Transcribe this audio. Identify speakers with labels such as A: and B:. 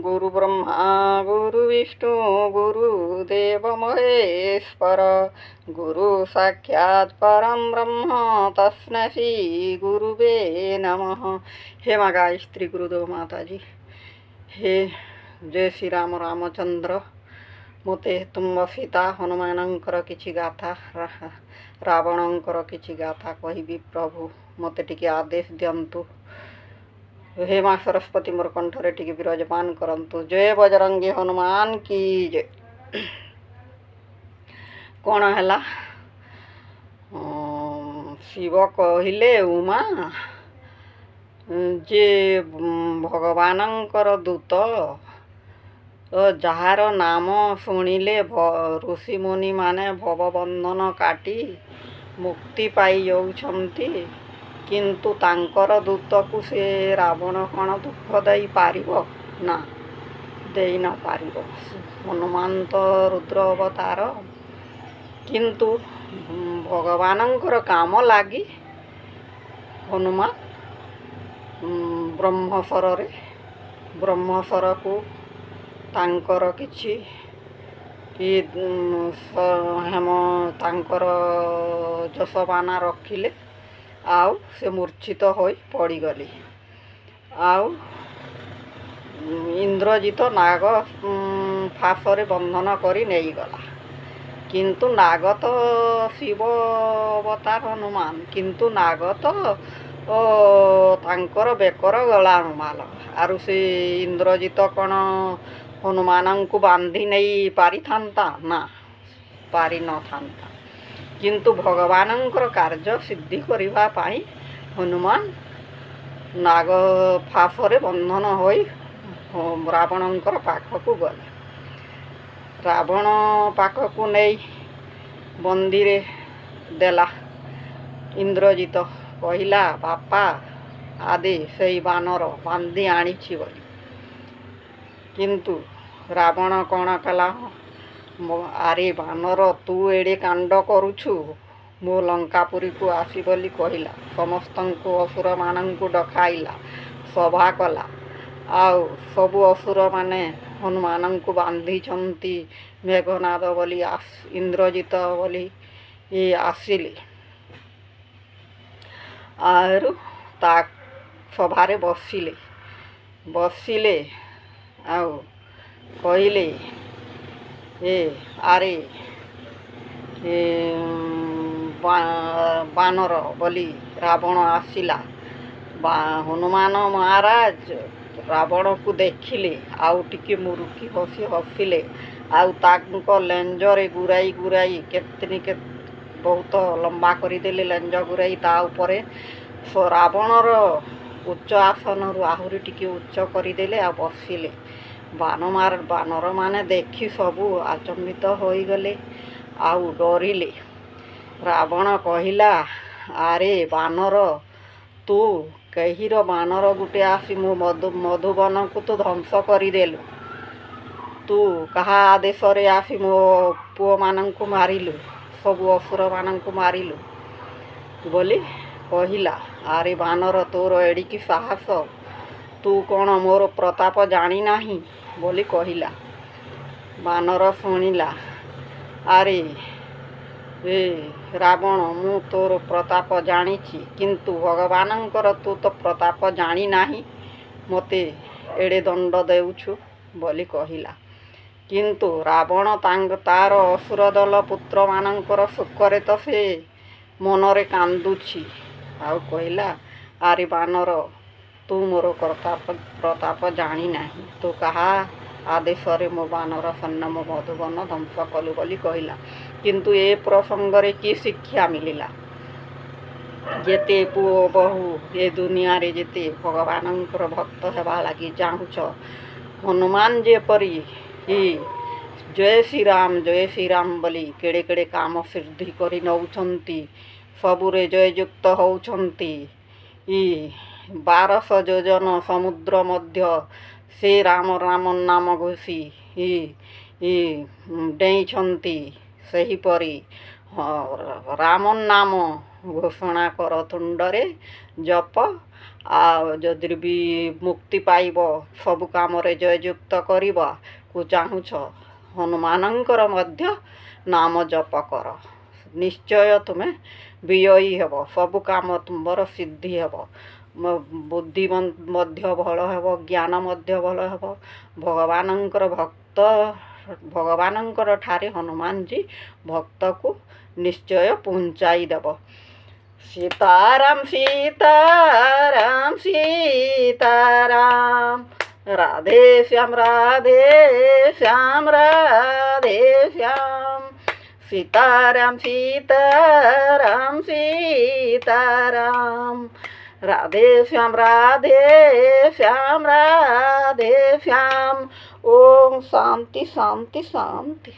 A: गुरु ब्रह्मा गुरु विष्णु गुरुदेव महेश्वर गुरु साक्षात परम ब्रह्म तस्मै श्री गुरुवे नमः। हे माँ गायत्री गुरुदेव माताजी, हे जय श्री राम रामचंद्र, मते तुम सीता हनुमानंकर किछि गाथा रावणंकर किछि गाथा कहबी प्रभु, मते टिके आदेश दियंतु। हे माँ सरस्वती मोर कंठरे टिके विराजमान करंतु। जय बजरंगी हनुमान की जय। कौन है शिव कहले उमा जे भगवानंकर दूत जार नाम शुणिले ऋषि मुनि माने भवबंधन काटी मुक्ति पाई जाउछंती, किंतु तांकर दूत को से रावण कौन दुख दे पारिबो ना, दे न पारिबो। हनुमान तो रुद्र अवतार, किंतु भगवानंकर काम लागी हनुमान ब्रह्मसर को तांकर किछि हेम तांकर जसबाना रखिले, आउ से मूर्छित होई पड़ीगली। आउ इंद्रजित नाग फासरे बंधन करी नहीं गला, किंतु नाग तो शिव अवतार हनुमान, किंतु नाग तो तांकर बेकर गला रुमाल। आरु से इंद्रजित कौन हनुमान को बांधी नहीं पारी थांता ना, पारी न थांता, किंतु भगवानंकर कार्य सिद्धि करिबा पाई हनुमान नाग फासरे बंधन होई रावणंकर पाखकु गले। रावण पाखकु नहीं बंदीरे देला। इंद्रजित कहिला बापा आदि से बानर बांधी आनीछि बोली, किंतु रावण कौन कला, आरे बानर तू एडे कांड करुछु, मो लंकापुरी को आसी बोली कहिला। समस्त असुर मानंकु डकाइला, सभा कला। आउ सबु असुर माने हनुमान को बांधी चंती मेघनाद बोली इंद्रजित बोली ये आसिले। आरु ता सभारे बसिले आउ कहिले ए आरे बानर बोली रावण आसिला। हनुमान महाराज रावण को देखिले, आउ टिके मुरुकी हसिले। आउ तांको लेंजरे गुराई गुराई केतनी के बहुत लंबा करदेले लेंज गुराई। ता उपरे रावणर उच्च आसन आहुरी टिके उच्च करदेले आ बसिले। बानर माने देखी सबू आचंबित होई गले, आउ डरिले। रावण कहिला आरे बानर तू कहीर बानर गुटे आसी मो मधुबन को तू ध्वंस करदेलु, तू कहा आदेश रे आसी मो पुओ मानंकु मारिलु, सबु असुर मानंकु मारिलु बोली कहिला। आरे बानर तोर एडिकी साहस, तू कौन मोर प्रताप जानी नाही बोली कहिला। बानर शुणिला, आरे ए रावण मु तोर प्रताप जानिछि, किंतु भगवानंकर तू तो प्रताप जानी नाही, मते एडे दंड देउछु बोली कहिला। किंतु रावण तार असुर दल पुत्र मानंकर सुखरे तो से मनरे कांदुछि। आउ कहिला आरे बानर तू मोर प्रताप जानी नाही, तू कहा आदेश रे मो बानर सन्न मो मधुबन ध्वंस कलु बोली कहिला। किंतु ए प्रसंगरे की शिक्षा मिलिला, जेते पुओ बहु ए दुनिया रे जेते भगवानंकर भक्त हेबा लागी चाहुछ, हनुमान जेपरी ही जय श्री राम बोली केड़े केड़े काम सिद्धि करी नौछंती, सबुरे जययुक्त होउछंती। 1200 योजन समुद्र मध्य से राम नाम घोषी डेईछंती, सेहीपरी राम नाम ଘୋଷଣା କର ତୁଣ୍ଡରେ ଜପ। ଆଉ ଯଦି ବି ମୁକ୍ତି ପାଇବ ସବୁ କାମରେ ଜୟଯୁକ୍ତ କରିବାକୁ ଚାହୁଁଛ ହନୁମାନଙ୍କର ମଧ୍ୟ ନାମ ଜପ କର। ନିଶ୍ଚୟ ତୁମେ ବିଜୟୀ ହେବ, ସବୁ କାମ ତୁମର ସିଦ୍ଧି ହେବ, ବୁଦ୍ଧି ମଧ୍ୟ ଭଲ ହେବ, ଜ୍ଞାନ ମଧ୍ୟ ଭଲ ହେବ। ଭଗବାନଙ୍କର ଭକ୍ତ ଭଗବାନଙ୍କର ଠାରେ ହନୁମାନଜୀ ଭକ୍ତକୁ ନିଶ୍ଚୟ ପହଞ୍ଚାଇ ଦେବ। सीताराम सीताराम सीताराम, राधे श्याम राधे श्याम राधे श्याम, सीताराम सीताराम सीताराम, राधे श्याम राधे श्याम राधे श्याम। ओम शांति शांति शांति।